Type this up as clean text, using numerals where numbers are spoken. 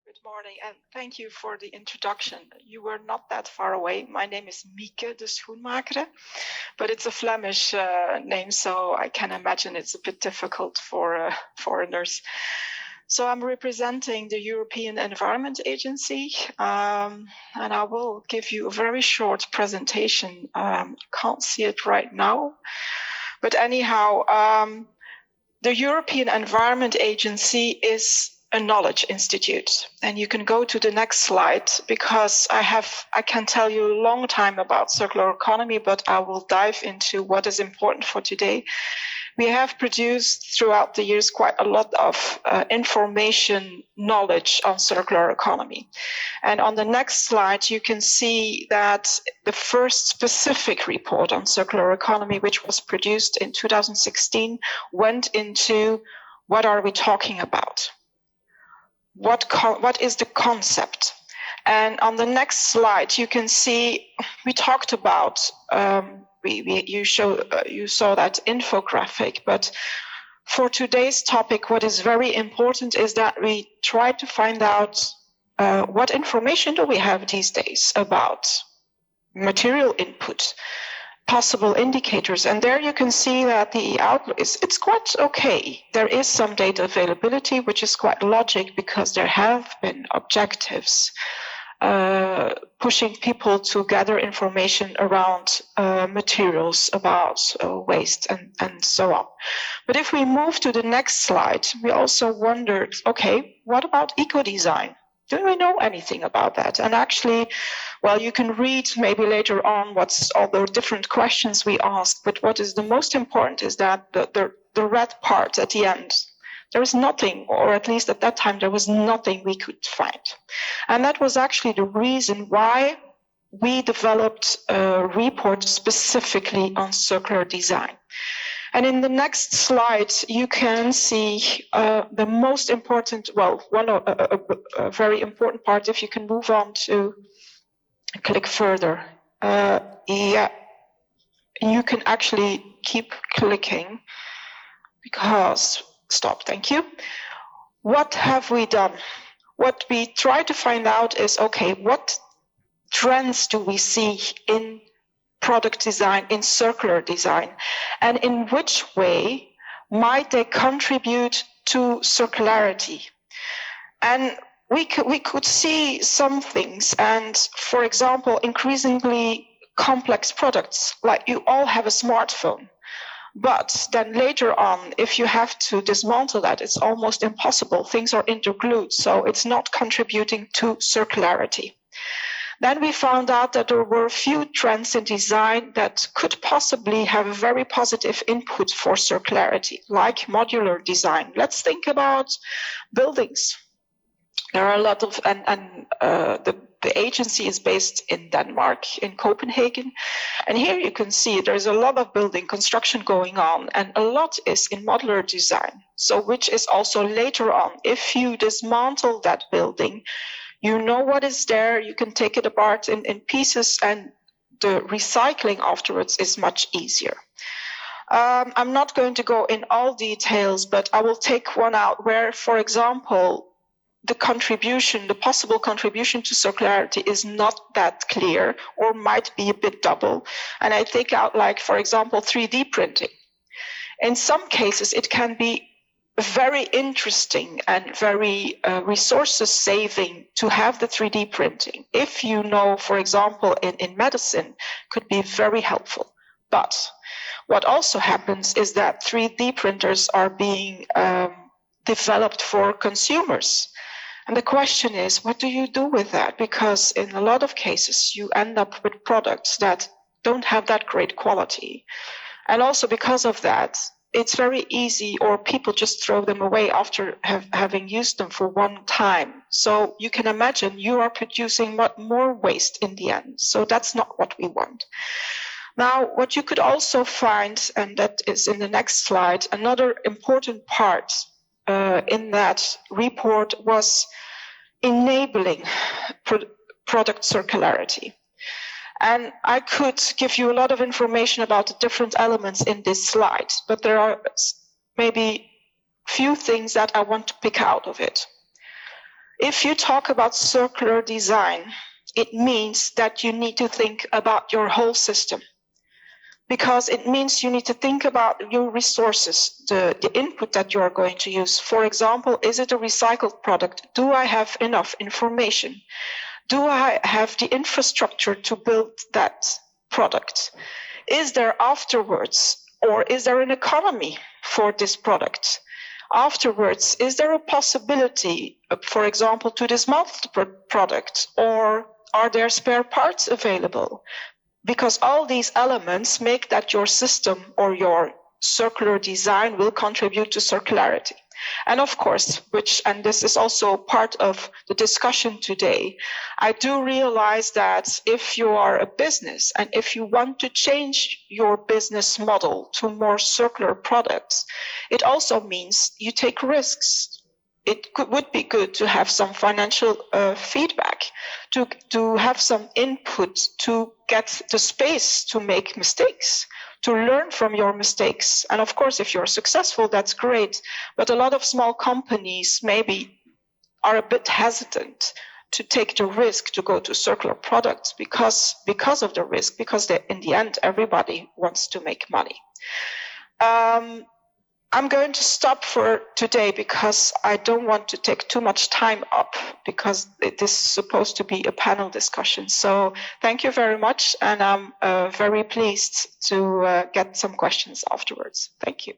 Good morning, and thank you for the introduction. You were not that far away. My name is Mieke De Schoenmakere, but it's a Flemish name, so I can imagine it's a bit difficult for foreigners. So I'm representing the European Environment Agency, and I will give you a very short presentation. Can't see it right now, but anyhow, the European Environment Agency is a knowledge institute, and you can go to the next slide because I can tell you a long time about circular economy, but I will dive into what is important for today. We have produced throughout the years quite a lot of information knowledge on circular economy. And on the next slide, you can see that the first specific report on circular economy, which was produced in 2016, went into what are we talking about? What is the concept? And on the next slide, you can see we talked about, you saw that infographic, but for today's topic, what is very important is that we try to find out what information do we have these days about material input, possible indicators, and there you can see that the outlook it's quite okay. There is some data availability, which is quite logic because there have been objectives pushing people to gather information around materials, about waste, and so on. But if we move to the next slide, we also wondered, okay, what about eco-design? Do we know anything about that? And actually, well, you can read maybe later on what's all the different questions we asked, but what is the most important is that the red part at the end, there is nothing, or at least at that time, there was nothing we could find. And that was actually the reason why we developed a report specifically on circular design. And in the next slide, you can see the most important, well, a very important part, if you can move on to click further. Yeah, you can actually keep clicking because, stop, thank you. What have we done? What we try to find out is, okay, what trends do we see in product design, in circular design, and in which way might they contribute to circularity? And we could see some things, and for example, increasingly complex products, like you all have a smartphone, but then later on, if you have to dismantle that, it's almost impossible. Things are interglued, so it's not contributing to circularity. Then we found out that there were a few trends in design that could possibly have a very positive input for circularity, like modular design. Let's think about buildings. There are a lot of, the agency is based in Denmark, in Copenhagen. And here you can see there's a lot of building construction going on, and a lot is in modular design. So which is also later on, if you dismantle that building, you know what is there, you can take it apart in pieces, and the recycling afterwards is much easier. I'm not going to go in all details, but I will take one out where, for example, the possible contribution to circularity is not that clear or might be a bit double. And I take out, like, for example, 3D printing. In some cases, it can be very interesting and very resources saving to have the 3D printing. If you know, for example, in medicine, could be very helpful. But what also happens is that 3D printers are being developed for consumers. And the question is, what do you do with that? Because in a lot of cases, you end up with products that don't have that great quality. And also because of that, it's very easy, or people just throw them away after having used them for one time. So you can imagine you are producing more waste in the end. So that's not what we want. Now, what you could also find, and that is in the next slide, another important part in that report was enabling product circularity. And I could give you a lot of information about the different elements in this slide, but there are maybe few things that I want to pick out of it. If you talk about circular design, it means that you need to think about your whole system, because it means you need to think about your resources, the input that you are going to use. For example, is it a recycled product? Do I have enough information? Do I have the infrastructure to build that product? Is there afterwards, or is there an economy for this product? Afterwards, is there a possibility, for example, to dismantle the product, or are there spare parts available? Because all these elements make that your system or your circular design will contribute to circularity. And of course, and this is also part of the discussion today, I do realize that if you are a business and if you want to change your business model to more circular products, it also means you take risks. It would be good to have some financial feedback, to have some input, to get the space to make mistakes, to learn from your mistakes. And of course, if you're successful, that's great. But a lot of small companies maybe are a bit hesitant to take the risk to go to circular products because of the risk, because in the end, everybody wants to make money. I'm going to stop for today because I don't want to take too much time up, because this is supposed to be a panel discussion. So thank you very much. And I'm very pleased to get some questions afterwards. Thank you.